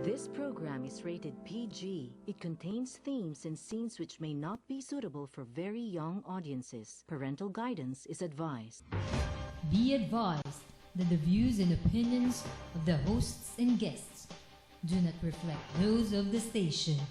This program is rated PG. It contains themes and scenes which may not be suitable for very young audiences. Parental guidance is advised. Be advised that the views and opinions of the hosts and guests do not reflect those of the station.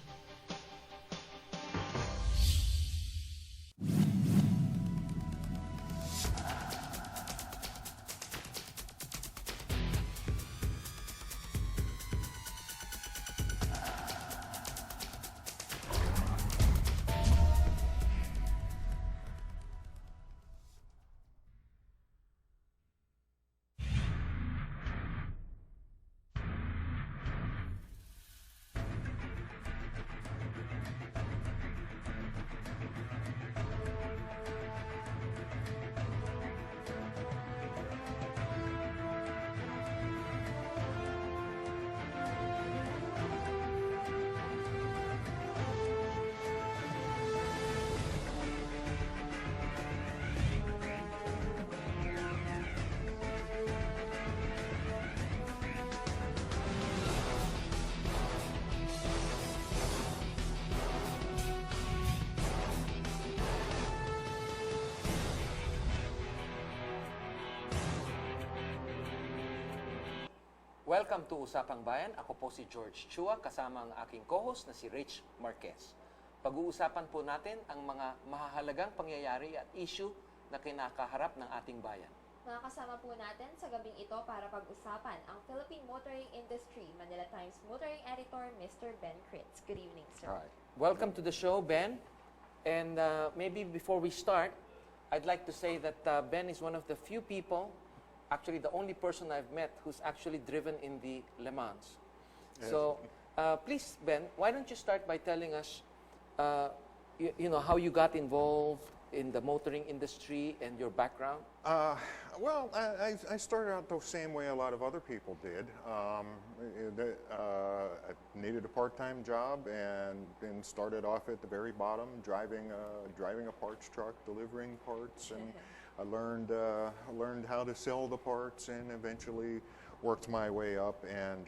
Welcome to Usapang Bayan. Ako po si George Chua, kasama ang aking co-host na si Rich Marquez. Pag-uusapan po natin ang mga mahahalagang pangyayari at issue na kinakaharap ng ating bayan. Mga kasama po natin sa gabing ito para pag-usapan ang Philippine motoring industry, Manila Times motoring editor, Mr. Ben Kritz. Good evening, sir. All right. Welcome to the show, Ben. And maybe before we start, I'd like to say that Ben is one of the few people, actually the only person I've met who's actually driven in the Le Mans. Yes. So, please, Ben, why don't you start by telling us, you know, how you got involved in the motoring industry and your background? Well, I started out the same way a lot of other people did. I needed a part-time job and started off at the very bottom, driving a parts truck, delivering parts, and I learned how to sell the parts, and eventually worked my way up and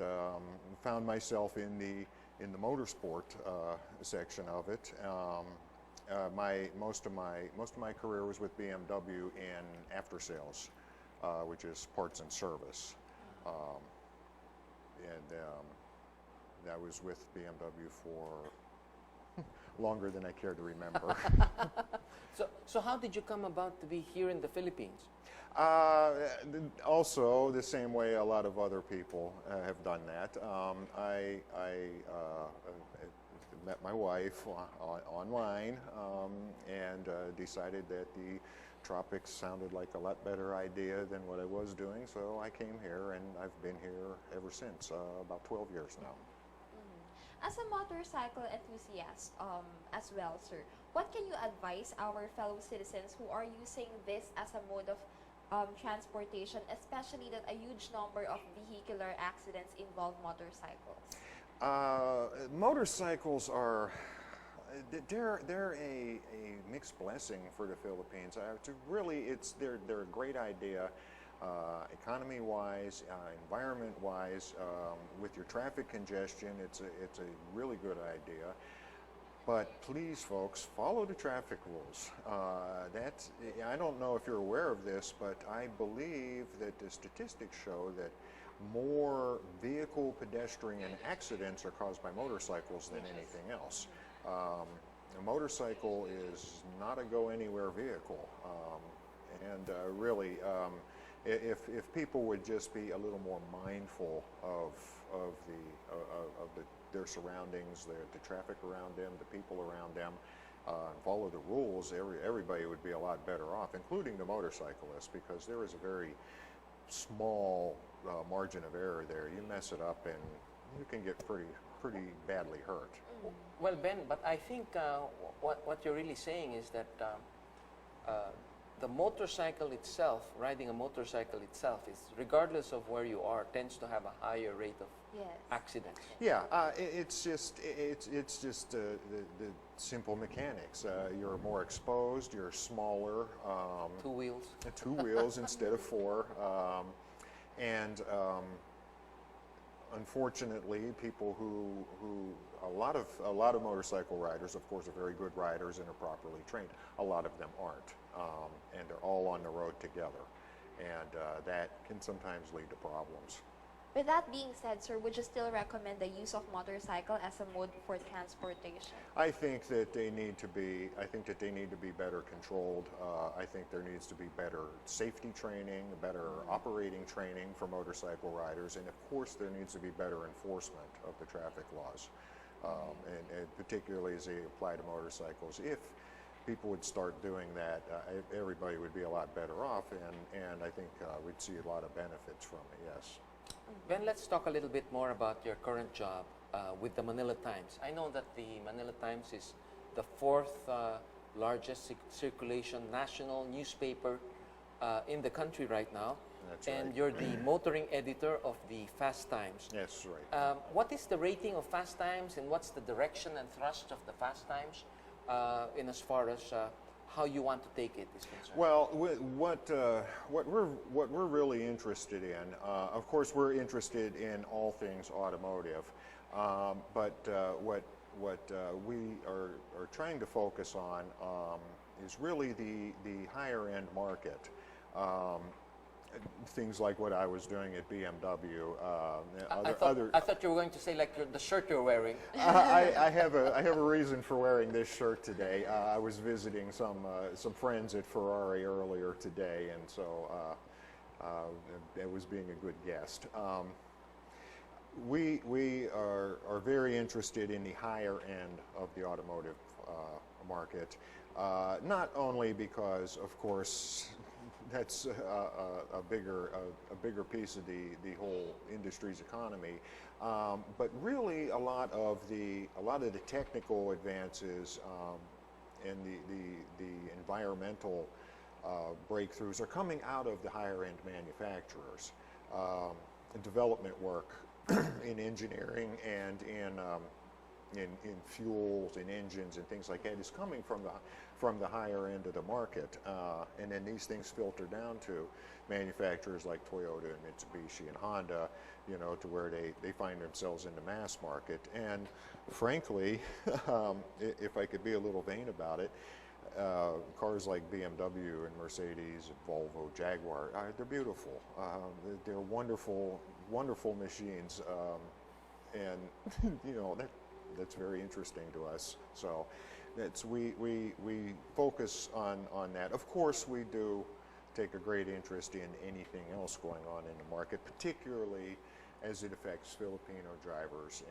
found myself in the motorsport section of it. Most of my career was with BMW in after sales, which is parts and service, and I was with BMW for longer than I care to remember. So how did you come about to be here in the Philippines? Also, the same way a lot of other people have done that. I met my wife online and decided that the tropics sounded like a lot better idea than what I was doing, so I came here, and I've been here ever since, about 12 years now. As a motorcycle enthusiast as well, sir, what can you advise our fellow citizens who are using this as a mode of transportation, especially that a huge number of vehicular accidents involve motorcycles? Motorcycles are, they're a mixed blessing for the Philippines. They're a great idea. Economy-wise, environment-wise, with your traffic congestion, it's a really good idea. But please, folks, follow the traffic rules. I don't know if you're aware of this, but I believe that the statistics show that more vehicle pedestrian accidents are caused by motorcycles than anything else. A motorcycle is not a go-anywhere vehicle, and really. If people would just be a little more mindful of their surroundings, the traffic around them, the people around them, and follow the rules, everybody would be a lot better off, including the motorcyclists, because there is a very small margin of error there. You mess it up, and you can get pretty badly hurt. Well, Ben, but I think what you're really saying is that the motorcycle itself, riding a motorcycle itself, is regardless of where you are, tends to have a higher rate of accidents. Yeah, it's just the simple mechanics. You're more exposed. You're smaller. 2 wheels. 2 wheels instead of 4, and unfortunately, people who a lot of motorcycle riders, of course, are very good riders and are properly trained. A lot of them aren't, and they're all on the road together, and that can sometimes lead to problems. With that being said, sir, would you still recommend the use of motorcycle as a mode for transportation? I think that they need to be. I think that they need to be better controlled. I think there needs to be better safety training, better operating training for motorcycle riders, and of course, there needs to be better enforcement of the traffic laws, and particularly as they apply to motorcycles. If people would start doing that, everybody would be a lot better off, and I think we'd see a lot of benefits from it. Yes. Ben, let's talk a little bit more about your current job with the Manila Times. I know that the Manila Times is the fourth largest circulation national newspaper in the country right now. That's and right. you're the motoring editor of the Fast Times. Yes, right. What is the rating of Fast Times, and what's the direction and thrust of the Fast Times in as far as how you want to take it is concerned? Well, what we're really interested in, of course, we're interested in all things automotive, but what we are trying to focus on is really the higher end market. Things like what I was doing at BMW. I thought you were going to say like the shirt you're wearing. I have a reason for wearing this shirt today. I was visiting some friends at Ferrari earlier today, and so I was being a good guest. We are very interested in the higher end of the automotive market, not only because, of course, that's a bigger piece of the whole industry's economy, but really a lot of the technical advances and the environmental breakthroughs are coming out of the higher end manufacturers. Development work in engineering and in fuels and engines and things like that is coming from the higher end of the market, and then these things filter down to manufacturers like Toyota and Mitsubishi and Honda, you know, to where they find themselves in the mass market. And frankly, if I could be a little vain about it, cars like BMW and Mercedes and Volvo, Jaguar, they're beautiful. They're wonderful machines, and you know that's very interesting to us. So we focus on that. Of course, we do take a great interest in anything else going on in the market, particularly as it affects Filipino drivers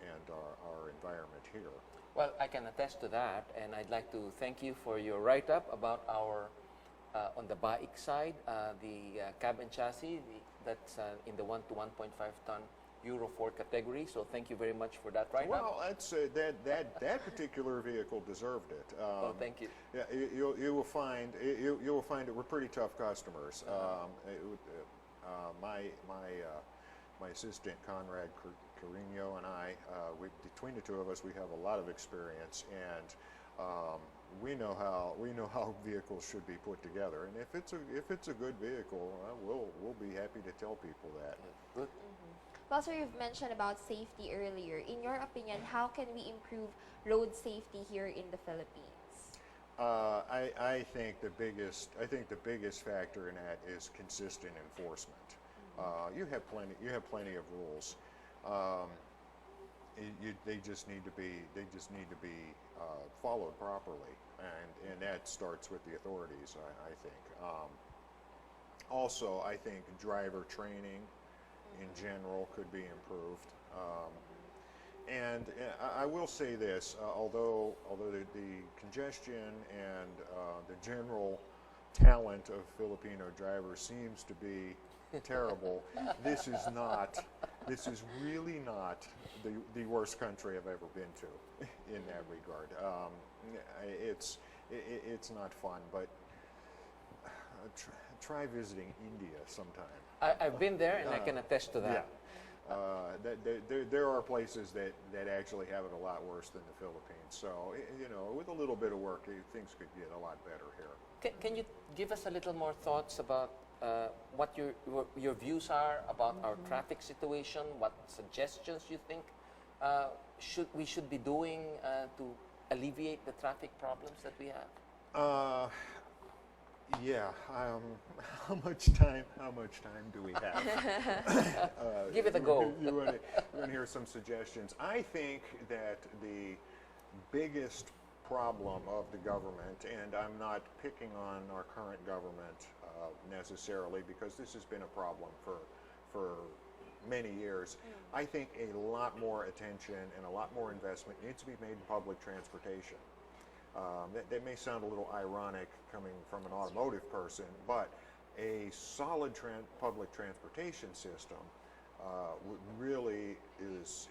and our environment here. Well, I can attest to that, and I'd like to thank you for your write-up about our, on the bike side, the cab and chassis, that's in the 1 to 1.5 ton Euro 4 category. So thank you very much for that write-up. Well, that's that particular vehicle deserved it. Oh, thank you. Yeah, you will find that we're pretty tough customers. My assistant Conrad Carino and I, between the two of us, we have a lot of experience, and we know how vehicles should be put together. And if it's a good vehicle, we'll be happy to tell people that. Good. Well, sir, you've mentioned about safety earlier. In your opinion, how can we improve road safety here in the Philippines? I think the biggest factor in that is consistent enforcement. You have plenty of rules. They just need to be followed properly, and that starts with the authorities. I think. Also, I think driver training in general could be improved. And I will say this: although the congestion and the general talent of Filipino drivers seems to be terrible, this is really not the worst country I've ever been to in that regard. It's not fun, but try visiting India sometime. I've been there, and I can attest to that. Yeah. There are places that actually have it a lot worse than the Philippines. So, you know, with a little bit of work, things could get a lot better here. Can you give us a little more thoughts about what your views are about our traffic situation, what suggestions you think we should be doing to alleviate the traffic problems that we have. Yeah. How much time do we have? Give it a go. You want to hear some suggestions? I think that the biggest problem of the government, and I'm not picking on our current government necessarily, because this has been a problem for many years. I think a lot more attention and a lot more investment needs to be made in public transportation. That may sound a little ironic coming from an automotive person, but a solid public transportation system really is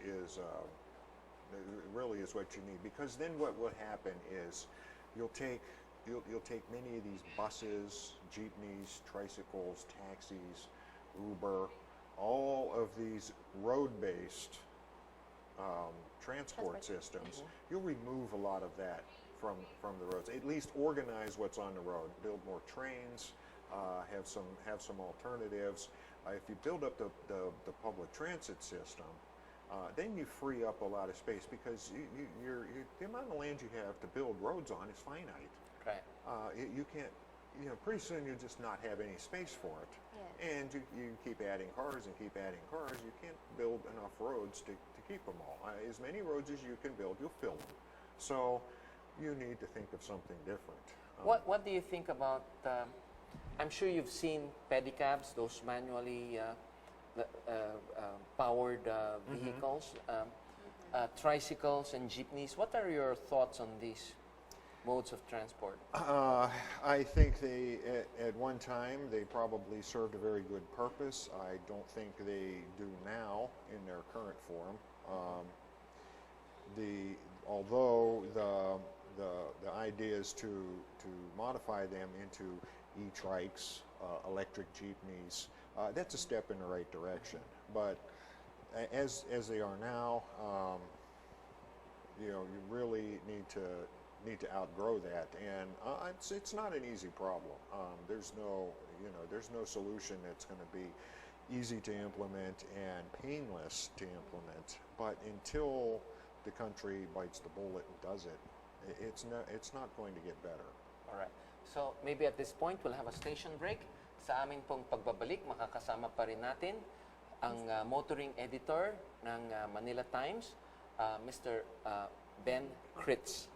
what you need, because then what will happen is you'll take many of these buses, jeepneys, tricycles, taxis, Uber, all of these road-based transport systems. You'll remove a lot of that from the roads. At least organize what's on the road. Build more trains. Have some alternatives. If you build up the public transit system, then you free up a lot of space, because the amount of land you have to build roads on is finite. Right. You can't, pretty soon you'll just not have any space for it. Yes. And you keep adding cars and keep adding cars. You can't build enough roads to keep them all. As many roads as you can build, you'll fill them. So you need to think of something different. What do you think about, I'm sure you've seen pedicabs, those manually powered vehicles, tricycles and jeepneys. What are your thoughts on these modes of transport? I think at one time, they probably served a very good purpose. I don't think they do now in their current form. Although the idea is to modify them into e-trikes, electric jeepneys, that's a step in the right direction. But as they are now, you really need to outgrow that, and it's not an easy problem. There's no solution that's going to be easy to implement and painless to implement. But until the country bites the bullet and does it, it's not going to get better. All right. So maybe at this point we'll have a station break. Sa aming pong pagbabalik, makakasama pa rin natin ang motoring editor ng Manila Times, Mr. Ben Kritz.